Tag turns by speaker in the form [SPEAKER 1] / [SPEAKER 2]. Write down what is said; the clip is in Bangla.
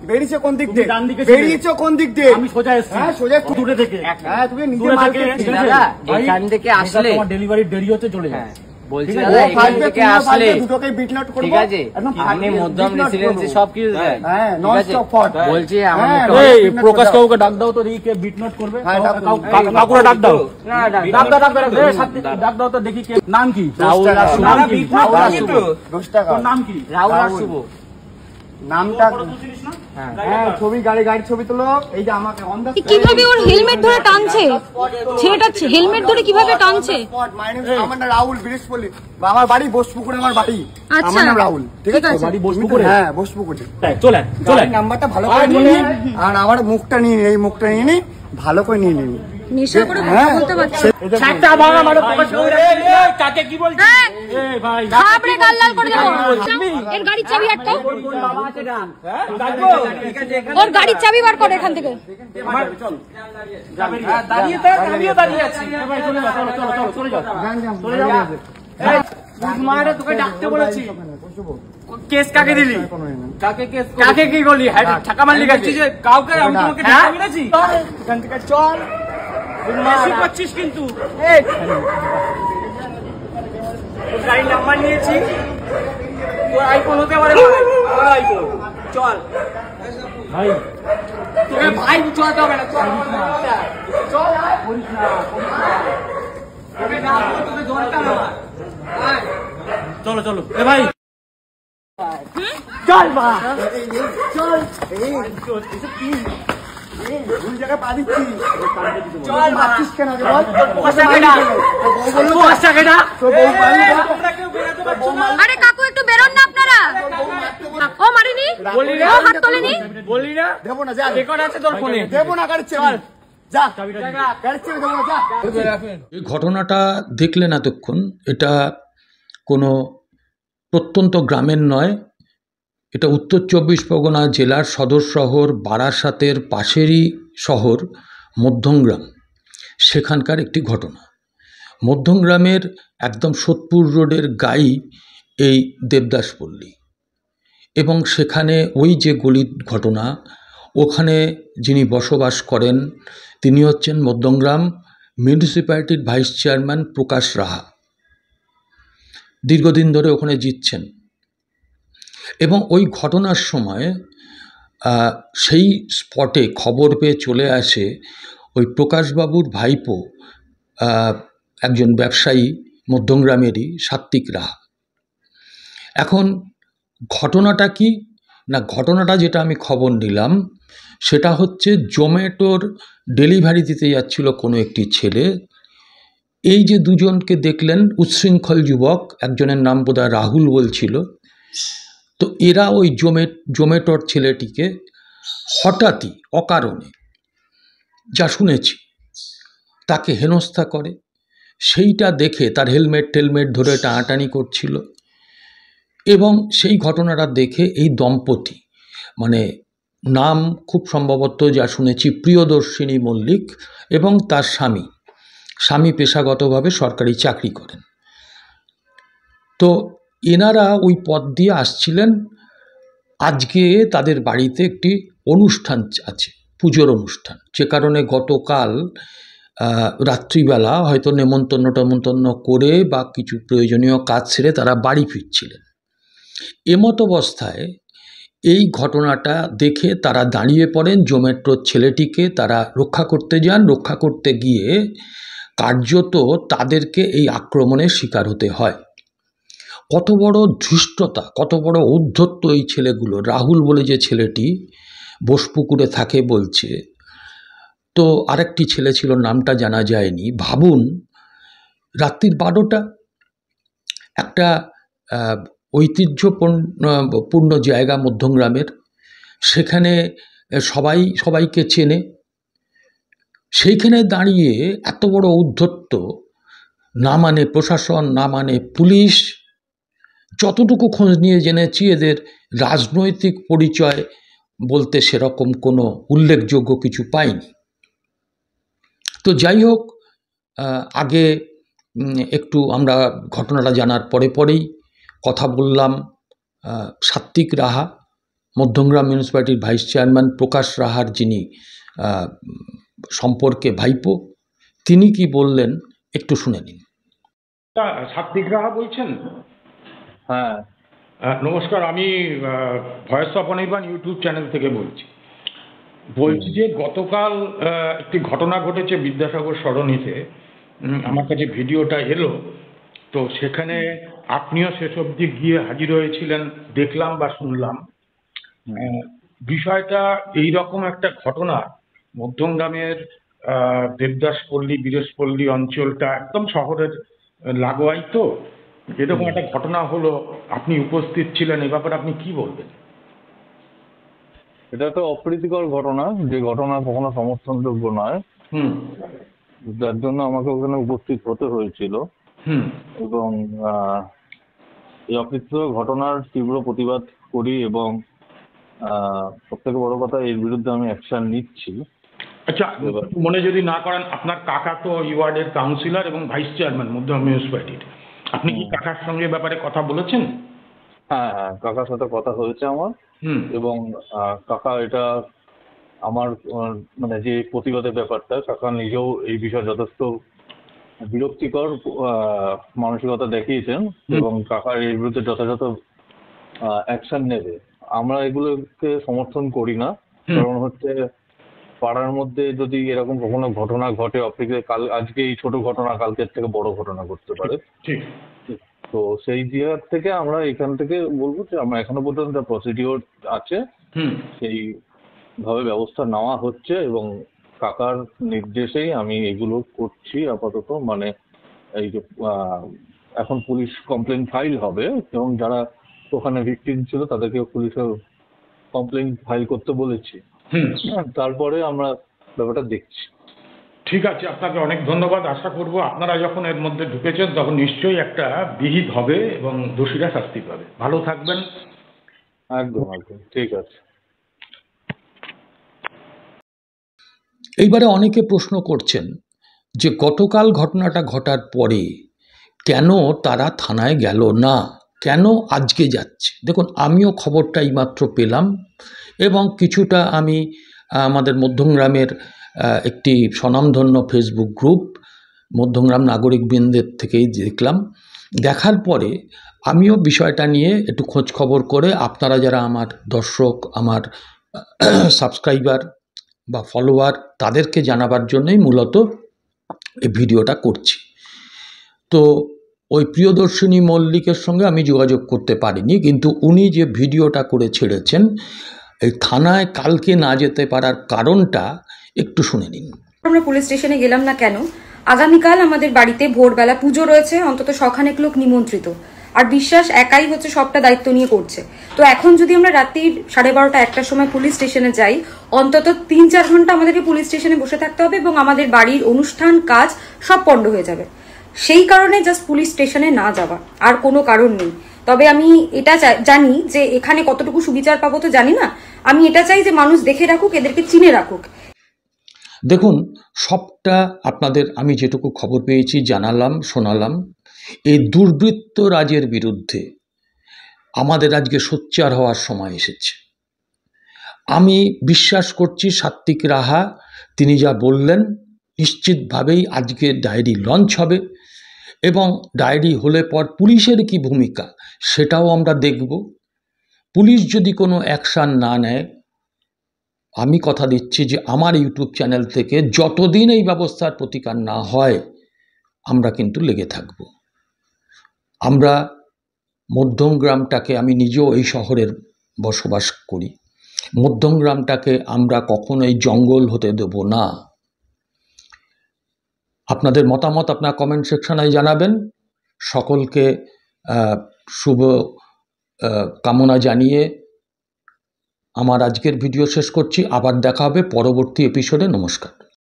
[SPEAKER 1] বেরিয়েছো কোন দিক দিয়ে? বেরিয়েছো কোন দিক দিয়ে?
[SPEAKER 2] আমি সোজা এসেছি।
[SPEAKER 1] হ্যাঁ সোজা
[SPEAKER 2] দূরে থেকে।
[SPEAKER 1] হ্যাঁ তুমি নিজে মার্কেট
[SPEAKER 3] এখান থেকে আসলে
[SPEAKER 2] তোমার ডেলিভারি দেরি হচ্ছে, চলে যাও।
[SPEAKER 3] বলছি দাদা এখান থেকে আসলে
[SPEAKER 1] দুটোকে বিট নট করব,
[SPEAKER 3] ঠিক আছে, আপনি মধ্যম রেসিডেন্সি সবকিছু দেন।
[SPEAKER 1] হ্যাঁ নন স্টপ ফট
[SPEAKER 3] বলছি
[SPEAKER 2] এই প্রকাশ কাউকে ডাক দাও তো, দেখি কে বিট নট করবে। কাকুরা ডাক দাও, ডাক দাও তো দেখি কে। নাম কি?
[SPEAKER 3] রাহুল আর শুভ।
[SPEAKER 2] নাম কি?
[SPEAKER 1] 10 টাকা।
[SPEAKER 2] তোর নাম কি?
[SPEAKER 3] রাহুল আর শুভ।
[SPEAKER 1] নামটা হ্যাঁ ছবি গাড়ির ছবি তোলো। এই যে আমাকে অন দা
[SPEAKER 4] কিভাবে ওর হেলমেট ধরে টানছে, ছেলেটা হেলমেট ধরে কিভাবে টানছে।
[SPEAKER 1] আমার নাম রাহুল বিরেশপল্লী, আমার বাড়ি বোসপুকুরে, আমার বাড়ি।
[SPEAKER 4] আচ্ছা।
[SPEAKER 1] আমার নাম রাহুল, ঠিক আছে?
[SPEAKER 2] বাড়ি বোসপুকুরে?
[SPEAKER 1] হ্যাঁ বোসপুকুরে।
[SPEAKER 2] চলে চলে,
[SPEAKER 1] নাম্বারটা ভালো করে নিয়ে নিন, আর আমার মুখটা নিয়ে এই মুখটা নিয়ে নিন, ভালো করে নিয়ে নিন।
[SPEAKER 4] নেশা করে কথা বলতে পারছে।
[SPEAKER 2] ছাড়টা ভাঙা মারো প্রকাশ কাকু। কাকে কি বলছিস? এই ভাই
[SPEAKER 4] খাবরে গাল লাল করে দেবো। এর গাড়ির চাবি আটকাও, ওর গাড়ির চাবি বার করে এখান থেকে।
[SPEAKER 2] দাঁড়িয়ে থাক, আমিও দাঁড়িয়ে আছি। ভাই চলে যাও, চলো চলো চলো, চলে যাও চলে যাও। মারে তোকে ডাকতে বলেছি। কেস কাকে দিলি? কাকে কেস? কাকে কি বলি? টাকা মারলি কাকে? কাউকে আমি তোমাকে টাকা মেরেছি? এখান থেকে চল, বেশি করছিস কিন্তু। গাড়ির নাম্বার নিয়েছি, তোর আইফোন হতে পারে, আমার আইফোন। চল ভাই, তোকে ভাই চলতে হবে না, চল চল, করিস না তোকে না, তোকে দরকার আমার। চলো চলো এ ভাই চল, মা চল,
[SPEAKER 1] ভুল জায়গায় পা দিচ্ছি।
[SPEAKER 2] চল
[SPEAKER 1] মারছিস কেন আগে বল?
[SPEAKER 4] আরে কাকু একটু বেরোন না আপনারা। ও মারিনি, ও হাত তোলেনি।
[SPEAKER 2] বললি না
[SPEAKER 1] দেবো না, যা
[SPEAKER 2] রেকর্ড আছে তোর ফোনে।
[SPEAKER 1] দেবো না, গাড়ির চাবি যা, গাড়ির চাবি দেবো না, যা।
[SPEAKER 5] এই ঘটনাটা দেখলেন এতক্ষণ, এটা কোনো প্রত্যন্ত গ্রামের নয়, এটা উত্তর 24 পরগনা জেলার সদর শহর বারাসাতের পাশেরই শহর মধ্যমগ্রাম, সেখানকার একটি ঘটনা। মধ্যমগ্রামের একদম সোদপুর রোডের গাই এই দেবদাসপল্লী, এবং সেখানে ওই যে গলির ঘটনা, ওখানে যিনি বসবাস করেন তিনি হচ্ছেন মধ্যমগ্রাম মিউনিসিপ্যালিটির ভাইস চেয়ারম্যান প্রকাশ রাহা। দীর্ঘদিন ধরে ওখানে জিতছেন, এবং ওই ঘটনার সময় সেই স্পটে খবর পেয়ে চলে আসে ওই প্রকাশবাবুর ভাইপো, একজন ব্যবসায়ী মধ্যমগ্রামেরই, সাত্বিক রাহা। এখন ঘটনাটা কি না, ঘটনাটা যেটা আমি খবর নিলাম সেটা হচ্ছে জোম্যাটোর ডেলিভারি দিতে যাচ্ছিল কোনো একটি ছেলে। এই যে দুজনকে দেখলেন উচ্ছৃঙ্খল যুবক, একজনের নাম বোধহয় রাহুল বলছিল, তো এরা ওই জোম্যাটোর ছেলেটিকে হঠাৎই অকারণে, যা শুনেছি, তাকে হেনস্থা করে। সেইটা দেখে তার হেলমেট ধরে টানাটানি করছিল, এবং সেই ঘটনাটা দেখে এই দম্পতি, মানে নাম খুব সম্ভবত যা শুনেছি প্রিয়দর্শিনী মল্লিক, এবং তার স্বামী পেশাগতভাবে সরকারি চাকরি করেন। তো এনারা ওই পথ দিয়ে আসছিলেন। আজকে তাদের বাড়িতে একটি অনুষ্ঠান আছে, পুজোর অনুষ্ঠান, যে কারণে গতকাল রাত্রিবেলা হয়তো নেমন্তন্ন করে বা কিছু প্রয়োজনীয় কাজ সেরে তারা বাড়ি ফিরছিলেন। এমত অবস্থায় এই ঘটনাটা দেখে তারা দাঁড়িয়ে পড়েন, জোম্যাটোর ছেলেটিকে তারা রক্ষা করতে যান। রক্ষা করতে গিয়ে কার্যত তাদেরকে এই আক্রমণের শিকার হতে হয়। কত বড় ধৃষ্টতা, কত বড় ঔদ্ধত্য এই ছেলেগুলো। রাহুল বলে যে ছেলেটি বোসপুকুরে থাকে বলছে, তো আরেকটি ছেলে ছিল, নামটা জানা যায়নি। ভাবুন, রাত্রির 12টা, একটা ঐতিহ্যপূর্ণ জায়গা মধ্যমগ্রামের, সেখানে সবাইকে চেনে, সেইখানে দাঁড়িয়ে এত বড় ঔদ্ধত্য, না মানে প্রশাসন, না মানে পুলিশ। যতটুকু খোঁজ নিয়ে জেনেছি, এদের রাজনৈতিক পরিচয় বলতে সেরকম কোনো উল্লেখযোগ্য কিছু পাইনি। তো যাই হোক, আগে একটু আমরা ঘটনাটা জানার পরেই কথা বললাম সাত্বিক রাহা, মধ্যমগ্রাম মিউনিসিপ্যালিটির ভাইস চেয়ারম্যান প্রকাশ রাহার যিনি সম্পর্কে ভাইপো, তিনি কি বললেন একটু শুনে নিন।
[SPEAKER 6] সাত্বিক রাহা বলছেন?
[SPEAKER 7] হ্যাঁ,
[SPEAKER 6] নমস্কার, আমি voice of Anirban YouTube channel থেকে বলছি যে গতকাল একটি ঘটনা ঘটেছে বিদ্যাসাগর সরণিতে। আমার কাছে ভিডিওটা এলো, তো সেখানে আপনিও শেষ অবধি গিয়ে হাজির হয়েছিলেন, দেখলাম বা শুনলাম। বিষয়টা এইরকম একটা ঘটনা, মধ্যমগ্রামের দেবদাসপল্লী বীরেশপল্লী অঞ্চলটা একদম শহরের লাগোয়াই, তো এরকম একটা ঘটনা হলো, আপনি উপস্থিত ছিলেন, এ ব্যাপারে আপনি কি বলবেন?
[SPEAKER 7] এটা একটা অপ্রীতিকর ঘটনা, যে ঘটনা কখনো সমর্থনযোগ্য নয়। যার জন্য আমাকে ওখানে উপস্থিত হতে হয়েছিল এবং এই অপ্রীতিকর ঘটনার তীব্র প্রতিবাদ করি এবং সব থেকে বড় কথা, এর বিরুদ্ধে আমি অ্যাকশন নিচ্ছি।
[SPEAKER 6] আচ্ছা, মনে যদি না করেন, আপনার কাকা তো এই ওয়ার্ডের কাউন্সিলর এবং ভাইস চেয়ারম্যান মধ্যমগ্রাম মিউনিসিপ্যালিটির, আপনি কি কাকার সঙ্গে ব্যাপারে কথা বলেছেন?
[SPEAKER 7] হ্যাঁ, কাকার সাথে কথা হয়েছে আমার, এবং কাকা এটা আমার মানে যে প্রতিবাদের ব্যাপারটা, কাকা নিজেও এই বিষয়ে যথেষ্ট বিরক্তিকর মানসিকতা দেখিয়েছেন এবং কাকার এর বিরুদ্ধে যথাযথ অ্যাকশন নেবে। আমরা এগুলোকে সমর্থন করি না, কারণ হচ্ছে পাড়ার মধ্যে যদি এরকম কখনো ঘটনা ঘটে, আজকে এই ছোট ঘটনা কালকের থেকে বড় ঘটনা ঘটতে পারে। তো সেই জায়গা থেকে আমরা এখান থেকে বলবো যে আমরা এখনো পর্যন্ত প্রসিডিওর আছে, সেই ভাবে ব্যবস্থা নেওয়া হচ্ছে এবং কাকার নির্দেশেই আমি এগুলো করছি আপাতত। মানে এই যে এখন পুলিশ কমপ্লেন ফাইল হবে এবং যারা ওখানে ভিকটিম ছিল তাদেরকে পুলিশের কমপ্লেন ফাইল করতে বলেছি। তারপরে আমরা ব্যাপারটা দেখছি।
[SPEAKER 6] ঠিক আছে, আপনাকে অনেক ধন্যবাদ। আশা করব আপনারা যখন এর মধ্যে ঢুকেছেন তখন নিশ্চয়ই একটা বিহিত হবে এবং দোষীরা শাস্তি পাবে। ভালো থাকবেন।
[SPEAKER 7] একদম একদম ঠিক আছে।
[SPEAKER 5] এইবারে অনেকে প্রশ্ন করছেন যে গতকাল ঘটনাটা ঘটার পরে কেন তারা থানায় গেল না, কেন আজকে যাচ্ছে। দেখুন, আমিও খবরটা এইমাত্র পেলাম এবং কিছুটা আমি আমাদের মধ্যমগ্রামের একটি স্বনামধন্য ফেসবুক গ্রুপ মধ্যমগ্রাম নাগরিকবৃন্দের থেকেই দেখলাম। দেখার পরে আমিও বিষয়টা নিয়ে একটু খোঁজ খবর করে, আপনারা যারা আমার দর্শক, আমার সাবস্ক্রাইবার বা ফলোয়ার, তাদেরকে জানাবার জন্যই মূলত এই ভিডিওটা করছি। তো ওই প্রিয়দর্শিনী মল্লিকের সঙ্গে আমি যোগাযোগ করতে পারিনি, কিন্তু উনি যে ভিডিওটা করে ছেড়েছেন, এই থানায় কালকে না যেতে পারার কারণটা একটু শুনে নিন।
[SPEAKER 4] আমরা পুলিশ স্টেশনে গেলাম না কেন? আগামীকাল আমাদের বাড়িতে ভোরবেলা পুজো রয়েছে, অন্তত শখানেক লোক নিমন্ত্রিত, আর বিশ্বাস একাই হচ্ছে সবটা দায়িত্ব নিয়ে করছে। তো এখন যদি আমরা রাত্রির 12:30 1টার সময় পুলিশ স্টেশনে যাই, অন্তত 3-4 ঘন্টা আমাদেরকে পুলিশ স্টেশনে বসে থাকতে হবে এবং আমাদের বাড়ির অনুষ্ঠান কাজ সব পণ্ড হয়ে যাবে। সেই কারণে জাস্ট পুলিশ স্টেশনে না যাওয়া, আর কোনো কারণ নেই। তবে আমি এটা জানি যে এখানে কতটুকু সুবিচার পাবো তো জানি না, আমি এটা চাই যে মানুষ দেখে রাখুক, এদেরকে চিনে রাখুক।
[SPEAKER 5] দেখুন, সবটা আপনাদের আমি যেটুকু খবর পেয়েছি জানালাম, শোনালাম। এই দুর্বৃত্ত রাজের বিরুদ্ধে আমাদের আজকে সোচ্চার হওয়ার সময় এসেছে। আমি বিশ্বাস করছি সাত্বিক রাহা তিনি যা বললেন, নিশ্চিতভাবেই আজকে ডায়েরি লঞ্চ হবে এবং ডায়েরি হলে পর পুলিশের কি ভূমিকা সেটাও আমরা দেখব। পুলিশ যদি কোনো অ্যাকশান না নেয়, আমি কথা দিচ্ছি যে আমার ইউটিউব চ্যানেল থেকে যতদিন এই ব্যবস্থার প্রতিকার না হয় আমরা কিন্তু লেগে থাকব। আমরা মধ্যমগ্রামটাকে, আমি নিজেও এই শহরের বসবাস করি, মধ্যমগ্রামটাকে আমরা কখনোই জঙ্গল হতে দেব না। আপনাদের মতামত আপনার কমেন্ট সেকশনে জানাবেন। সকলকে শুভ কামনা জানিয়ে আমার আজকের ভিডিও শেষ করছি। আবার দেখা হবে পরবর্তী এপিসোডে। নমস্কার।